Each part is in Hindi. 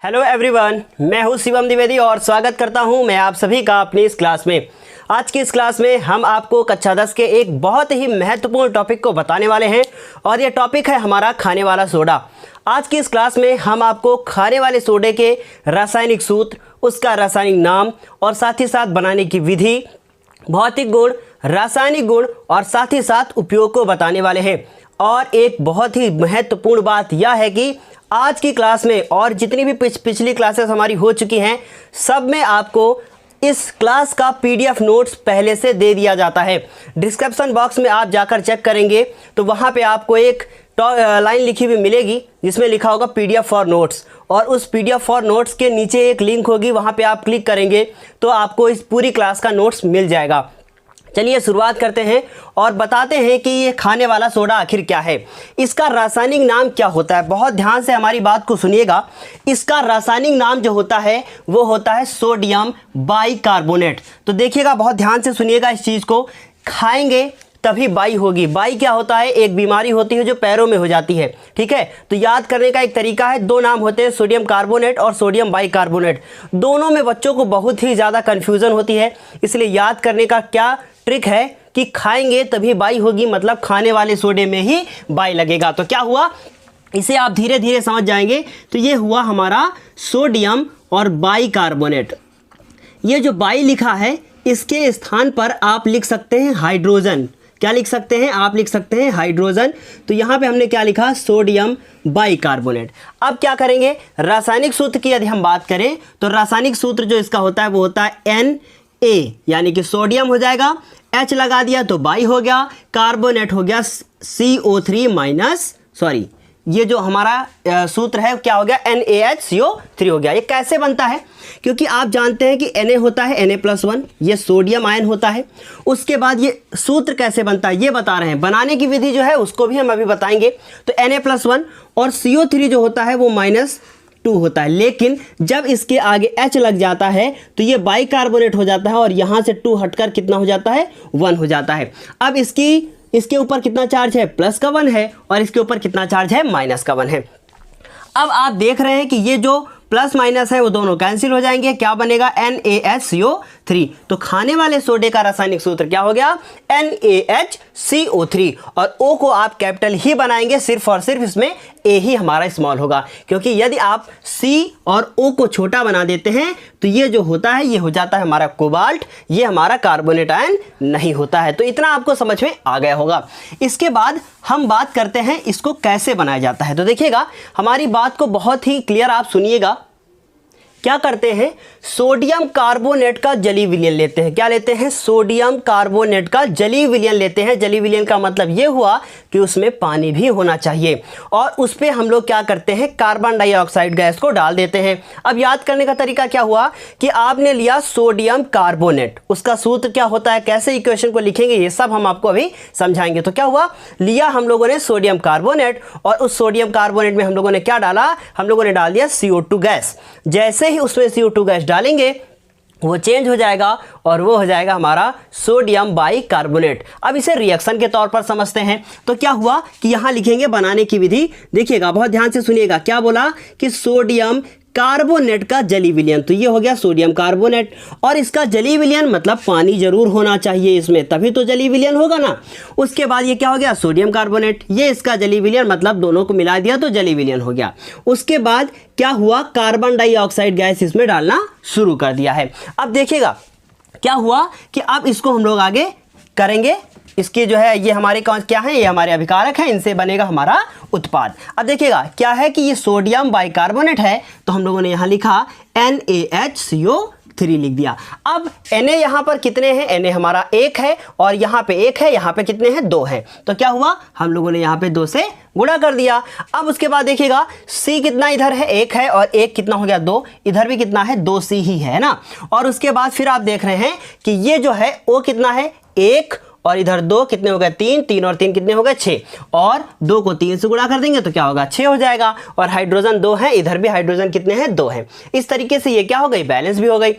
हेलो एवरीवन, मैं हूं शिवम द्विवेदी और स्वागत करता हूं मैं आप सभी का अपनी इस क्लास में। आज की इस क्लास में हम आपको कक्षा 10 के एक बहुत ही महत्वपूर्ण टॉपिक को बताने वाले हैं और यह टॉपिक है हमारा खाने वाला सोडा। आज की इस क्लास में हम आपको खाने वाले सोडे के रासायनिक सूत्र, उसका रासायनिक नाम और साथ ही साथ बनाने की विधि, भौतिक गुण, रासायनिक गुण और साथ ही साथ उपयोग को बताने वाले हैं। और एक बहुत ही महत्वपूर्ण बात यह है कि आज की क्लास में और जितनी भी पिछली क्लासेस हमारी हो चुकी हैं, सब में आपको इस क्लास का पीडीएफ नोट्स पहले से दे दिया जाता है। डिस्क्रिप्शन बॉक्स में आप जाकर चेक करेंगे तो वहाँ पे आपको एक लाइन लिखी हुई मिलेगी जिसमें लिखा होगा पीडीएफ फॉर नोट्स, और उस पीडीएफ फॉर नोट्स के नीचे एक लिंक होगी, वहाँ पे आप क्लिक करेंगे तो आपको इस पूरी क्लास का नोट्स मिल जाएगा। चलिए शुरुआत करते हैं और बताते हैं कि ये खाने वाला सोडा आखिर क्या है, इसका रासायनिक नाम क्या होता है। बहुत ध्यान से हमारी बात को सुनिएगा। इसका रासायनिक नाम जो होता है वो होता है सोडियम बाइकार्बोनेट। तो देखिएगा, बहुत ध्यान से सुनिएगा इस चीज़ को। खाएंगे तभी बाई होगी। बाई क्या होता है? एक बीमारी होती है जो पैरों में हो जाती है, ठीक है। तो याद करने का एक तरीका है, दो नाम होते हैं, सोडियम कार्बोनेट और सोडियम बाइकार्बोनेट। दोनों में बच्चों को बहुत ही ज़्यादा कन्फ्यूज़न होती है, इसलिए याद करने का क्या ट्रिक है कि खाएंगे तभी बाई होगी, मतलब खाने वाले सोडे में ही बाई लगेगा। तो क्या हुआ, इसे आप धीरे धीरे समझ जाएंगे। तो ये हुआ हमारा सोडियम और बाइकार्बोनेट। ये जो बाई लिखा है इसके स्थान पर आप लिख सकते हैं हाइड्रोजन। क्या लिख सकते हैं? आप लिख सकते हैं हाइड्रोजन। तो यहाँ पे हमने क्या लिखा? Sodium bicarbonate. अब क्या करेंगे, रासायनिक सूत्र की यदि हम बात करें तो रासायनिक सूत्र जो इसका होता है वो होता है Na, यानी कि सोडियम हो जाएगा, H लगा दिया तो बाई हो गया, कार्बोनेट हो गया CO3 माइनस, सॉरी ये जो हमारा सूत्र है क्या हो गया? NaHCO3 हो गया। ये कैसे बनता है? क्योंकि आप जानते हैं कि Na होता है Na+1, ये सोडियम आयन होता है। उसके बाद ये सूत्र कैसे बनता है ये बता रहे हैं। बनाने की विधि जो है उसको भी हम अभी बताएंगे। तो Na+1 और CO3 जो होता है वो -2 होता है, लेकिन जब इसके आगे H लग जाता है तो ये बाइकार्बोनेट हो जाता है और यहाँ से 2 हटकर कितना हो जाता है? 1 हो जाता है। अब इसके ऊपर कितना चार्ज है? प्लस का 1 है, और इसके ऊपर कितना चार्ज है? माइनस का 1 है। अब आप देख रहे हैं कि ये जो प्लस माइनस है वो दोनों कैंसिल हो जाएंगे। क्या बनेगा? NaHCO3। तो खाने वाले सोडे का रासायनिक सूत्र क्या हो गया? NaHCO3। और O को आप कैपिटल ही बनाएंगे, सिर्फ और सिर्फ इसमें A ही हमारा स्मॉल होगा, क्योंकि यदि आप C और O को छोटा बना देते हैं तो ये जो होता है ये हो जाता है हमारा कोबाल्ट, ये हमारा कार्बोनेट आयन नहीं होता है। तो इतना आपको समझ में आ गया होगा। इसके बाद हम बात करते हैं इसको कैसे बनाया जाता है। तो देखिएगा, हमारी बात को बहुत ही क्लियर आप सुनिएगा। क्या करते हैं? सोडियम कार्बोनेट का जली विलयन लेते हैं। क्या लेते हैं? सोडियम कार्बोनेट का जली विलयन लेते हैं। जली विलयन का मतलब ये हुआ कि उसमें पानी भी होना चाहिए, और उस पर हम लोग क्या करते हैं? कार्बन डाइऑक्साइड गैस को डाल देते हैं। अब याद करने का तरीका क्या हुआ कि आपने लिया सोडियम कार्बोनेट, उसका सूत्र क्या होता है, कैसे इक्वेशन को लिखेंगे, ये सब हम आपको अभी समझाएंगे। तो क्या हुआ, लिया हम लोगों ने सोडियम कार्बोनेट, और उस सोडियम कार्बोनेट में हम लोगों ने क्या डाला? हम लोगों ने डाल दिया CO2 गैस। जैसे ही उसमें CO2 गैस डालेंगे वो चेंज हो जाएगा और वो हो जाएगा हमारा सोडियम बाइकार्बोनेट। अब इसे रिएक्शन के तौर पर समझते हैं। तो क्या हुआ कि यहाँ लिखेंगे बनाने की विधि। देखिएगा, बहुत ध्यान से सुनिएगा। क्या बोला कि सोडियम कार्बोनेट का जली विलयन, तो ये हो गया सोडियम कार्बोनेट, और इसका जली विलयन मतलब पानी जरूर होना चाहिए इसमें, तभी तो जली विलयन होगा ना। उसके बाद ये क्या हो गया? सोडियम कार्बोनेट, ये इसका जली विलयन मतलब दोनों को मिला दिया तो जली विलयन हो गया। उसके बाद क्या हुआ? कार्बन डाइऑक्साइड गैस इसमें डालना शुरू कर दिया है। अब देखिएगा क्या हुआ कि अब इसको हम लोग आगे करेंगे। इसके जो है ये हमारे कौन क्या है? ये हमारे अभिकारक हैं, इनसे बनेगा हमारा उत्पाद। अब देखिएगा क्या है कि ये सोडियम बाइकार्बोनेट है, तो हम लोगों ने यहाँ लिखा NaHCO3 लिख दिया। अब Na यहाँ पर कितने हैं? Na हमारा 1 है, और यहाँ पे 1 है, यहाँ पे कितने हैं? 2 हैं। तो क्या हुआ? हम लोगों ने यहाँ पे 2 से गुणा कर दिया। अब उसके बाद देखिएगा C कितना इधर है? 1 है, और 1 कितना हो गया? 2। इधर भी कितना है? 2C ही है ना। और उसके बाद फिर आप देख रहे हैं कि ये जो है O कितना है? 1, और इधर 2 कितने हो गए? 3, 3 और 3 कितने हो गए? 6, और 2 को 3 से गुणा कर देंगे तो क्या होगा? 6 हो जाएगा। और हाइड्रोजन 2 है, इधर भी हाइड्रोजन कितने हैं? 2 हैं। इस तरीके से ये क्या हो गई? बैलेंस भी हो गई।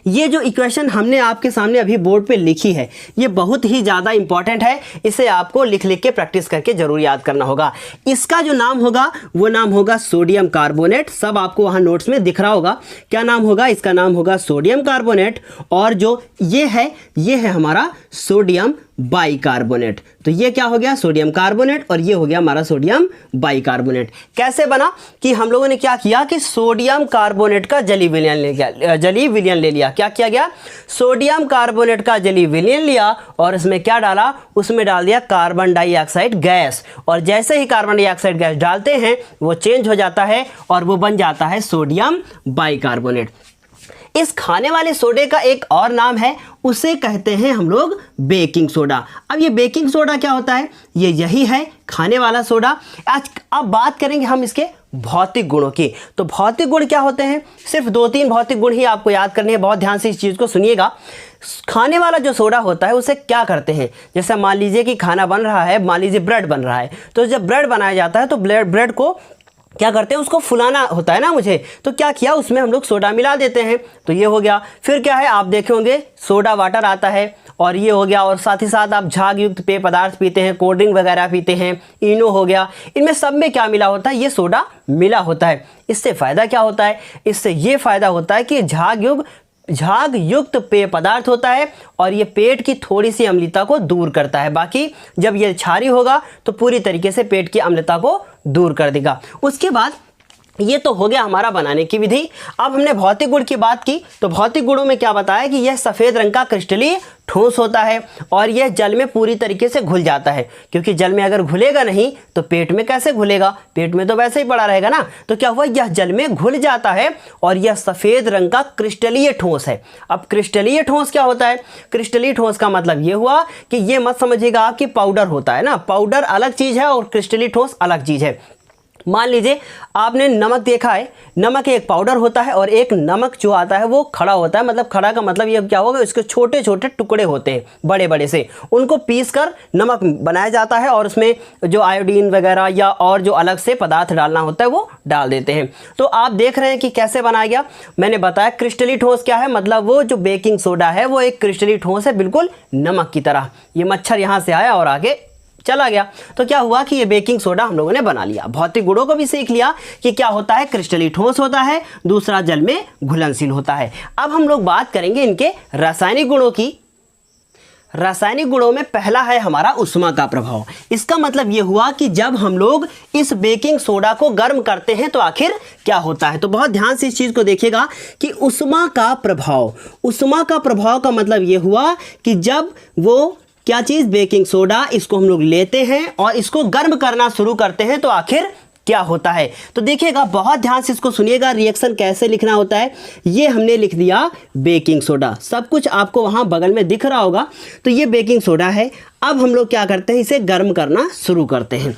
ये जो इक्वेशन हमने आपके सामने अभी बोर्ड पे लिखी है ये बहुत ही ज़्यादा इंपॉर्टेंट है, इसे आपको लिख लिख के प्रैक्टिस करके जरूर याद करना होगा। इसका जो नाम होगा वो नाम होगा सोडियम कार्बोनेट। सब आपको वहाँ नोट्स में दिख रहा होगा क्या नाम होगा, इसका नाम होगा सोडियम कार्बोनेट। और जो ये है हमारा सोडियम बाइकार्बोनेट। तो ये क्या हो गया, सोडियम कार्बोनेट, और ये हो गया हमारा सोडियम बाइकार्बोनेट। कैसे बना कि हम लोगों ने क्या किया कि सोडियम कार्बोनेट का जली विलयन ले लिया। क्या किया गया, सोडियम कार्बोनेट का जली विलयन लिया और इसमें क्या डाला, उसमें डाल दिया कार्बन डाइऑक्साइड गैस। और जैसे ही कार्बन डाइऑक्साइड गैस डालते हैं वो चेंज हो जाता है और वो बन जाता है सोडियम बाइकार्बोनेट। इस खाने वाले सोडे का एक और नाम है, उसे कहते हैं हम लोग बेकिंग सोडा। अब ये बेकिंग सोडा क्या होता है, ये यही है खाने वाला सोडा। आज अब बात करेंगे हम इसके भौतिक गुणों की। तो भौतिक गुण क्या होते हैं, सिर्फ 2-3 भौतिक गुण ही आपको याद करने हैं, बहुत ध्यान से इस चीज़ को सुनिएगा। खाने वाला जो सोडा होता है उसे क्या करते हैं, जैसे मान लीजिए कि खाना बन रहा है, मान लीजिए ब्रेड बन रहा है, तो जब ब्रेड बनाया जाता है तो ब्रेड को क्या करते हैं, उसको फुलाना होता है ना मुझे, तो क्या किया, उसमें हम लोग सोडा मिला देते हैं। तो ये हो गया। फिर क्या है, आप देखे होंगे सोडा वाटर आता है, और ये हो गया। और साथ ही साथ आप झाग युक्त पेय पदार्थ पीते हैं, कोल्ड ड्रिंक वगैरह पीते हैं, इनो हो गया, इनमें सब में क्या मिला होता है, ये सोडा मिला होता है। इससे फ़ायदा क्या होता है, इससे ये फ़ायदा होता है कि झाग युक्त पेय पदार्थ होता है और ये पेट की थोड़ी सी अम्लता को दूर करता है। बाकी जब ये क्षारीय होगा तो पूरी तरीके से पेट की अम्लता को दूर कर देगा। उसके बाद ये तो हो गया हमारा बनाने की विधि। अब हमने भौतिक गुण की बात की, तो भौतिक गुणों में क्या बताया कि यह सफ़ेद रंग का क्रिस्टलीय ठोस होता है और यह जल में पूरी तरीके से घुल जाता है, क्योंकि जल में अगर घुलेगा नहीं तो पेट में कैसे घुलेगा, पेट में तो वैसे ही पड़ा रहेगा ना। तो क्या हुआ, यह जल में घुल जाता है और यह सफ़ेद रंग का क्रिस्टलीय ठोस है। अब क्रिस्टलीय ठोस क्या होता है, क्रिस्टलीय ठोस का मतलब ये हुआ कि ये मत समझिएगा आप कि पाउडर होता है ना, पाउडर अलग चीज़ है और क्रिस्टलीय ठोस अलग चीज़ है। मान लीजिए आपने नमक देखा है, नमक एक पाउडर होता है और एक नमक जो आता है वो खड़ा होता है। मतलब खड़ा का मतलब ये क्या होगा, इसके छोटे छोटे टुकड़े होते हैं बड़े बड़े से, उनको पीस कर नमक बनाया जाता है और उसमें जो आयोडीन वगैरह या और जो अलग से पदार्थ डालना होता है वो डाल देते हैं। तो आप देख रहे हैं कि कैसे बनाया गया। मैंने बताया क्रिस्टलीय ठोस क्या है, मतलब वो जो बेकिंग सोडा है वो एक क्रिस्टलीय ठोस है, बिल्कुल नमक की तरह। ये मच्छर यहाँ से आया और आगे चला गया। तो क्या हुआ कि ये बेकिंग सोडा हम लोगों ने बना लिया। भौतिक गुणों को भी सीख लिया कि क्या होता है, क्रिस्टलीय ठोस होता है, दूसरा जल में घुलनशील होता है। अब हम लोग बात करेंगे इनके रासायनिक गुणों की। रासायनिक गुणों में पहला है हमारा ऊष्मा का प्रभाव। इसका मतलब ये हुआ कि जब हम लोग इस बेकिंग सोडा को गर्म करते हैं तो आखिर क्या होता है। तो बहुत ध्यान से इस चीज़ को देखिएगा कि ऊष्मा का प्रभाव, ऊष्मा का प्रभाव का मतलब ये हुआ कि जब वो क्या चीज़, बेकिंग सोडा, इसको हम लोग लेते हैं और इसको गर्म करना शुरू करते हैं तो आखिर क्या होता है। तो देखिएगा, बहुत ध्यान से इसको सुनिएगा, रिएक्शन कैसे लिखना होता है। ये हमने लिख दिया बेकिंग सोडा, सब कुछ आपको वहाँ बगल में दिख रहा होगा। तो ये बेकिंग सोडा है। अब हम लोग क्या करते हैं, इसे गर्म करना शुरू करते हैं।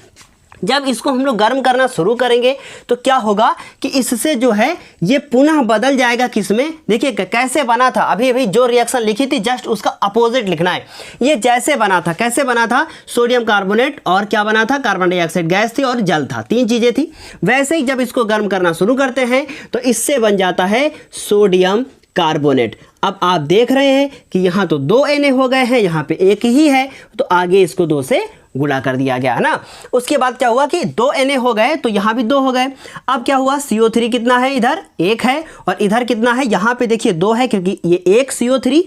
जब इसको हम लोग गर्म करना शुरू करेंगे तो क्या होगा कि इससे जो है ये पुनः बदल जाएगा किसमें, देखिए कैसे बना था। अभी अभी जो रिएक्शन लिखी थी जस्ट उसका अपोजिट लिखना है। ये जैसे बना था, कैसे बना था, सोडियम कार्बोनेट और क्या बना था, कार्बन डाइऑक्साइड गैस थी और जल था, 3 चीज़ें थी। वैसे ही जब इसको गर्म करना शुरू करते हैं तो इससे बन जाता है सोडियम कार्बोनेट। अब आप देख रहे हैं कि यहाँ तो 2 Na हो गए हैं, यहाँ पे एक ही है, तो आगे इसको 2 से गुणा कर दिया गया है ना। उसके बाद क्या हुआ कि 2 Na हो गए तो यहाँ भी 2 हो गए। अब क्या हुआ, CO3 कितना है, इधर 1 है और इधर कितना है, यहाँ पे देखिए 2 है, क्योंकि ये 1 CO3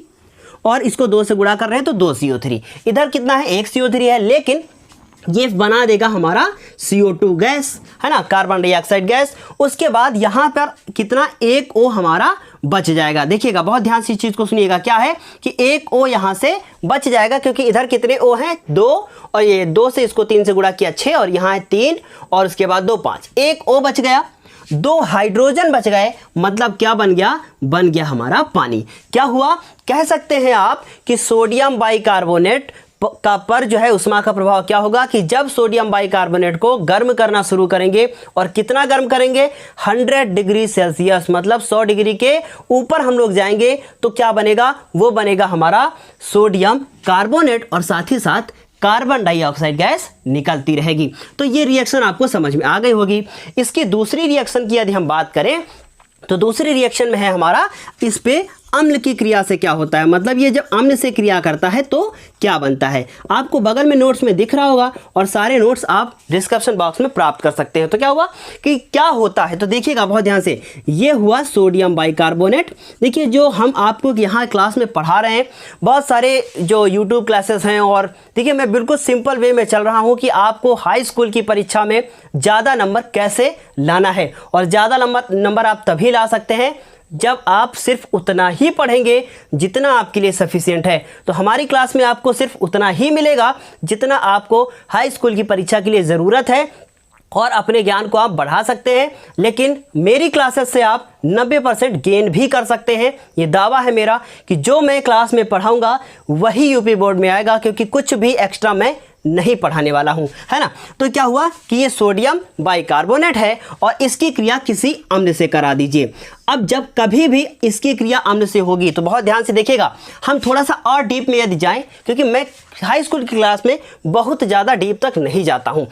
और इसको 2 से गुणा कर रहे हैं तो 2 CO3। इधर कितना है, 1 CO3 है, लेकिन ये बना देगा हमारा CO2 गैस, है ना, कार्बन डाइऑक्साइड गैस। उसके बाद यहाँ पर कितना, 1 O हमारा बच जाएगा। देखिएगा, बहुत ध्यान से इस चीज़ को सुनिएगा, क्या है कि 1 O यहाँ से बच जाएगा, क्योंकि इधर कितने O हैं, 2, और ये 2 से इसको 3 से गुणा किया 6, और यहाँ है 3 और उसके बाद 2 5, 1 O बच गया, 2 हाइड्रोजन बच गए। मतलब क्या बन गया, बन गया हमारा पानी। क्या हुआ, कह सकते हैं आप कि सोडियम बाइकार्बोनेट का पर जो है ऊष्मा का प्रभाव क्या होगा कि जब सोडियम बाइकार्बोनेट को गर्म करना शुरू करेंगे, और कितना गर्म करेंगे, 100 डिग्री सेल्सियस, मतलब 100 डिग्री के ऊपर हम लोग जाएंगे तो क्या बनेगा, वो बनेगा हमारा सोडियम कार्बोनेट और साथ ही साथ कार्बन डाइऑक्साइड गैस निकलती रहेगी। तो ये रिएक्शन आपको समझ में आ गई होगी। इसकी दूसरी रिएक्शन की यदि हम बात करें तो दूसरी रिएक्शन में है हमारा, इस पे अम्ल की क्रिया से क्या होता है, मतलब ये जब अम्ल से क्रिया करता है तो क्या बनता है। आपको बगल में नोट्स में दिख रहा होगा और सारे नोट्स आप डिस्क्रिप्शन बॉक्स में प्राप्त कर सकते हैं। तो क्या हुआ कि क्या होता है, तो देखिएगा बहुत ध्यान से, ये हुआ सोडियम बाइकार्बोनेट। देखिए जो हम आपको यहाँ क्लास में पढ़ा रहे हैं, बहुत सारे जो यूट्यूब क्लासेस हैं, और देखिए मैं बिल्कुल सिंपल वे में चल रहा हूँ कि आपको हाई स्कूल की परीक्षा में ज़्यादा नंबर कैसे लाना है। और ज़्यादा नंबर आप तभी ला सकते हैं जब आप सिर्फ उतना ही पढ़ेंगे जितना आपके लिए सफिशिएंट है। तो हमारी क्लास में आपको सिर्फ उतना ही मिलेगा जितना आपको हाई स्कूल की परीक्षा के लिए ज़रूरत है, और अपने ज्ञान को आप बढ़ा सकते हैं। लेकिन मेरी क्लासेस से आप 90% गेन भी कर सकते हैं। ये दावा है मेरा कि जो मैं क्लास में पढ़ाऊंगा वही यूपी बोर्ड में आएगा, क्योंकि कुछ भी एक्स्ट्रा मैं नहीं पढ़ाने वाला हूं, है ना। तो क्या हुआ कि ये सोडियम बाइकार्बोनेट है और इसकी क्रिया किसी अम्ल से करा दीजिए। अब जब कभी भी इसकी क्रिया अम्ल से होगी तो बहुत ध्यान से देखिएगा, हम थोड़ा सा और डीप में यदि जाएं, क्योंकि मैं हाई स्कूल की क्लास में बहुत ज़्यादा डीप तक नहीं जाता हूं।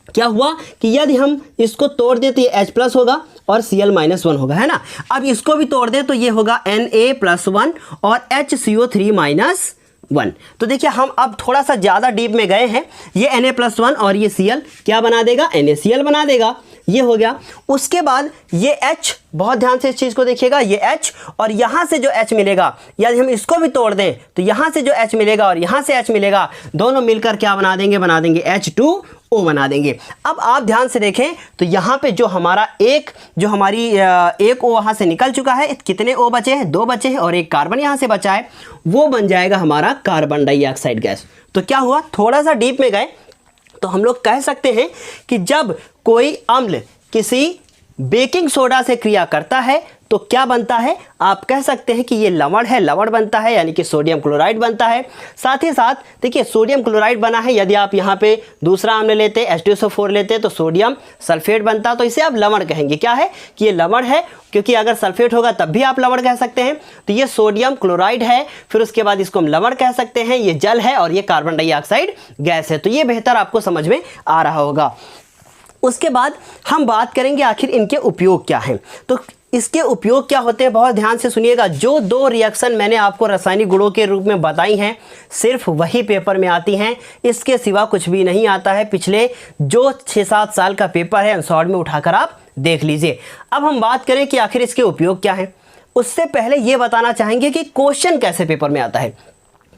क्या हुआ कि यदि हम इसको तोड़ दें तो ये H+ होगा और Cl-1 होगा, है ना। अब इसको भी तोड़ दें तो ये होगा Na+1 और HCO3-1। तो देखिए हम अब थोड़ा सा ज़्यादा डीप में गए हैं। ये Na+1 और ये Cl क्या बना देगा, NaCl बना देगा। ये हो गया। उसके बाद ये H, बहुत ध्यान से इस चीज़ को देखिएगा, ये H और यहाँ से जो H मिलेगा, यदि हम इसको भी तोड़ दें तो यहाँ से जो H मिलेगा और यहाँ से H मिलेगा, दोनों मिलकर क्या बना देंगे, बना देंगे H2O बना देंगे। अब आप ध्यान से देखें तो यहाँ पे जो हमारा एक O वहाँ से निकल चुका है, कितने O बचे हैं, 2 बचे हैं, और एक कार्बन यहाँ से बचा है, वो बन जाएगा हमारा कार्बन डाइऑक्साइड गैस। तो क्या हुआ, थोड़ा सा डीप में गए तो हम लोग कह सकते हैं कि जब कोई अम्ल किसी बेकिंग सोडा से क्रिया करता है तो क्या बनता है, आप कह सकते हैं कि ये लवण है, लवण बनता है, यानी कि सोडियम क्लोराइड बनता है। साथ ही साथ देखिए सोडियम क्लोराइड बना है, यदि आप यहाँ पे दूसरा अम्ल लेते H2SO4 लेते तो सोडियम सल्फेट बनता, तो इसे आप लवण कहेंगे। क्या है कि ये लवण है, क्योंकि अगर सल्फेट होगा तब भी आप लवण कह सकते हैं। तो ये सोडियम क्लोराइड है, फिर उसके बाद इसको हम लवण कह सकते हैं। ये जल है और ये कार्बन डाइऑक्साइड गैस है। तो ये बेहतर आपको समझ में आ रहा होगा। उसके बाद हम बात करेंगे आखिर इनके उपयोग क्या हैं। तो इसके उपयोग क्या होते हैं, बहुत ध्यान से सुनिएगा। जो 2 रिएक्शन मैंने आपको रासायनिक गुणों के रूप में बताई हैं, सिर्फ वही पेपर में आती हैं, इसके सिवा कुछ भी नहीं आता है। पिछले जो 6-7 साल का पेपर है अनसॉल्ड में उठाकर आप देख लीजिए। अब हम बात करें कि आखिर इसके उपयोग क्या हैं। उससे पहले ये बताना चाहेंगे कि क्वेश्चन कैसे पेपर में आता है।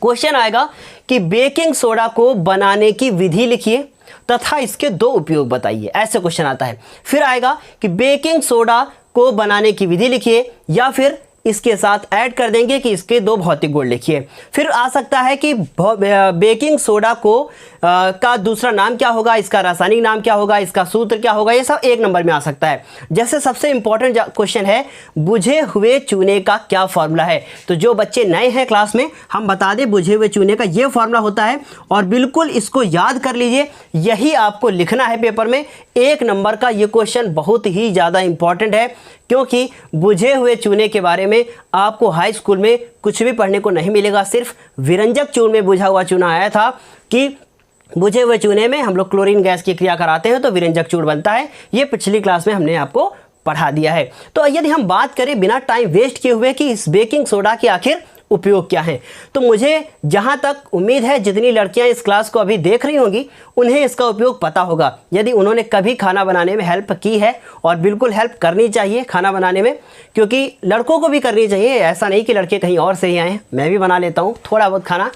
क्वेश्चन आएगा कि बेकिंग सोडा को बनाने की विधि लिखिए तथा इसके 2 उपयोग बताइए, ऐसे क्वेश्चन आता है। फिर आएगा कि बेकिंग सोडा को बनाने की विधि लिखिए, या फिर इसके साथ ऐड कर देंगे कि इसके 2 भौतिक गुण लिखिए। फिर आ सकता है कि बेकिंग सोडा को का दूसरा नाम क्या होगा, इसका रासायनिक नाम क्या होगा, इसका सूत्र क्या होगा, ये सब 1 नंबर में आ सकता है। जैसे सबसे इंपॉर्टेंट क्वेश्चन है, बुझे हुए चूने का क्या फॉर्मूला है। तो जो बच्चे नए हैं क्लास में, हम बता दें बुझे हुए चूने का ये फॉर्मूला होता है, और बिल्कुल इसको याद कर लीजिए, यही आपको लिखना है पेपर में। 1 नंबर का ये क्वेश्चन बहुत ही ज़्यादा इंपॉर्टेंट है, क्योंकि बुझे हुए चूने के बारे में आपको हाई स्कूल में कुछ भी पढ़ने को नहीं मिलेगा। सिर्फ विरंजक चूर्ण में बुझा हुआ चूना आया था कि बुझे हुए चूने में हम लोग क्लोरीन गैस की क्रिया कराते हैं तो विरंजक चूर्ण बनता है। ये पिछली क्लास में हमने आपको पढ़ा दिया है। तो यदि हम बात करें बिना टाइम वेस्ट किए हुए कि इस बेकिंग सोडा के आखिर उपयोग क्या हैं, तो मुझे जहाँ तक उम्मीद है जितनी लड़कियाँ इस क्लास को अभी देख रही होंगी उन्हें इसका उपयोग पता होगा, यदि उन्होंने कभी खाना बनाने में हेल्प की है। और बिल्कुल हेल्प करनी चाहिए खाना बनाने में, क्योंकि लड़कों को भी करनी चाहिए। ऐसा नहीं कि लड़के कहीं और से ही आए हैं, मैं भी बना लेता हूँ थोड़ा बहुत खाना।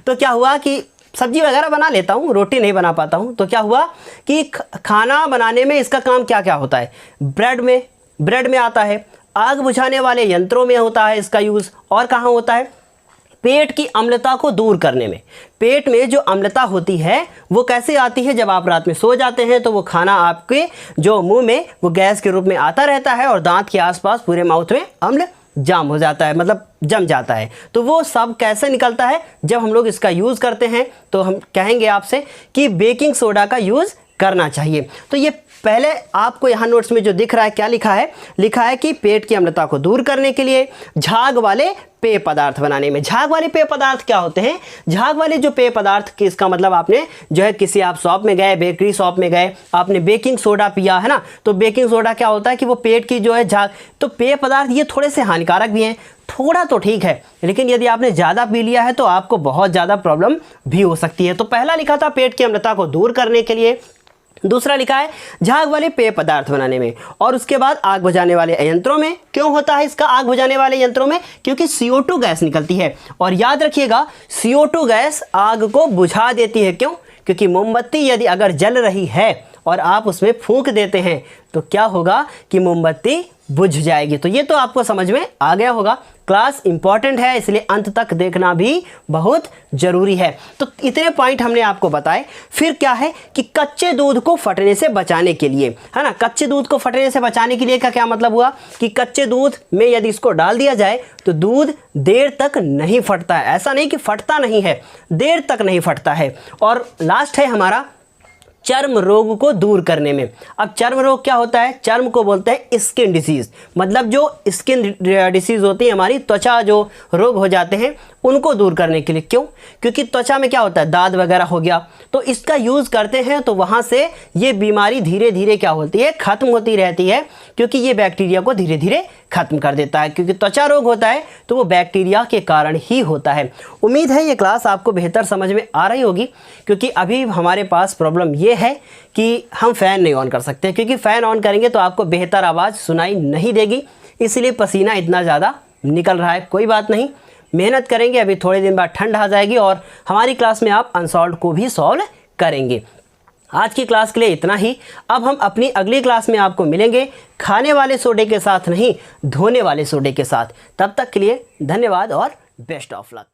तो क्या हुआ कि सब्जी वगैरह बना लेता हूँ, रोटी नहीं बना पाता हूँ। तो क्या हुआ कि खाना बनाने में इसका काम क्या क्या होता है, ब्रेड में आता है, आग बुझाने वाले यंत्रों में होता है इसका यूज़, और कहाँ होता है, पेट की अम्लता को दूर करने में। पेट में जो अम्लता होती है वो कैसे आती है, जब आप रात में सो जाते हैं तो वो खाना आपके जो मुंह में वो गैस के रूप में आता रहता है और दांत के आसपास पूरे माउथ में अम्ल जाम हो जाता है, मतलब जम जाता है। तो वो सब कैसे निकलता है, जब हम लोग इसका यूज़ करते हैं तो हम कहेंगे आपसे कि बेकिंग सोडा का यूज़ करना चाहिए। तो ये पहले आपको यहाँ नोट्स में जो दिख रहा है क्या लिखा है, लिखा है कि पेट की अम्लता को दूर करने के लिए, झाग वाले पेय पदार्थ बनाने में। झाग वाले पेय पदार्थ क्या होते हैं, झाग वाले जो पेय पदार्थ कि इसका मतलब आपने जो है किसी आप शॉप में गए, बेकरी शॉप में गए, आपने बेकिंग सोडा पिया है ना, तो बेकिंग सोडा क्या होता है कि वो पेट की जो है झाग, तो पेय पदार्थ ये थोड़े से हानिकारक भी हैं, थोड़ा तो ठीक है, लेकिन यदि आपने ज़्यादा पी लिया है तो आपको बहुत ज़्यादा प्रॉब्लम भी हो सकती है। तो पहला लिखा था पेट की अम्लता को दूर करने के लिए, दूसरा लिखा है झाग वाले पेय पदार्थ बनाने में, और उसके बाद आग बुझाने वाले यंत्रों में। क्यों होता है इसका आग बुझाने वाले यंत्रों में? क्योंकि CO2 गैस निकलती है, और याद रखिएगा CO2 गैस आग को बुझा देती है। क्यों? क्योंकि मोमबत्ती यदि अगर जल रही है और आप उसमें फूंक देते हैं तो क्या होगा कि मोमबत्ती बुझ जाएगी। तो ये तो आपको समझ में आ गया होगा। क्लास इंपॉर्टेंट है, इसलिए अंत तक देखना भी बहुत ज़रूरी है। तो इतने पॉइंट हमने आपको बताए। फिर क्या है कि कच्चे दूध को फटने से बचाने के लिए, है ना, कच्चे दूध को फटने से बचाने के लिए का क्या मतलब हुआ कि कच्चे दूध में यदि इसको डाल दिया जाए तो दूध देर तक नहीं फटता है। ऐसा नहीं कि फटता नहीं है, देर तक नहीं फटता है। और लास्ट है हमारा चर्म रोग को दूर करने में। अब चर्म रोग क्या होता है? चर्म को बोलते हैं स्किन डिसीज़, मतलब जो स्किन डिसीज़ होती है, हमारी त्वचा जो रोग हो जाते हैं उनको दूर करने के लिए। क्यों? क्योंकि त्वचा में क्या होता है, दाद वगैरह हो गया, तो इसका यूज़ करते हैं तो वहाँ से ये बीमारी धीरे धीरे क्या होती है, ख़त्म होती रहती है, क्योंकि ये बैक्टीरिया को धीरे धीरे ख़त्म कर देता है। क्योंकि त्वचा रोग होता है तो वो बैक्टीरिया के कारण ही होता है। उम्मीद है ये क्लास आपको बेहतर समझ में आ रही होगी, क्योंकि अभी हमारे पास प्रॉब्लम ये है कि हम फ़ैन नहीं ऑन कर सकते, क्योंकि फ़ैन ऑन करेंगे तो आपको बेहतर आवाज़ सुनाई नहीं देगी, इसलिए पसीना इतना ज़्यादा निकल रहा है। कोई बात नहीं, मेहनत करेंगे, अभी थोड़े दिन बाद ठंड आ जाएगी और हमारी क्लास में आप अनसॉल्व को भी सॉल्व करेंगे। आज की क्लास के लिए इतना ही। अब हम अपनी अगली क्लास में आपको मिलेंगे खाने वाले सोडे के साथ नहीं, धोने वाले सोडे के साथ। तब तक के लिए धन्यवाद और बेस्ट ऑफ लक।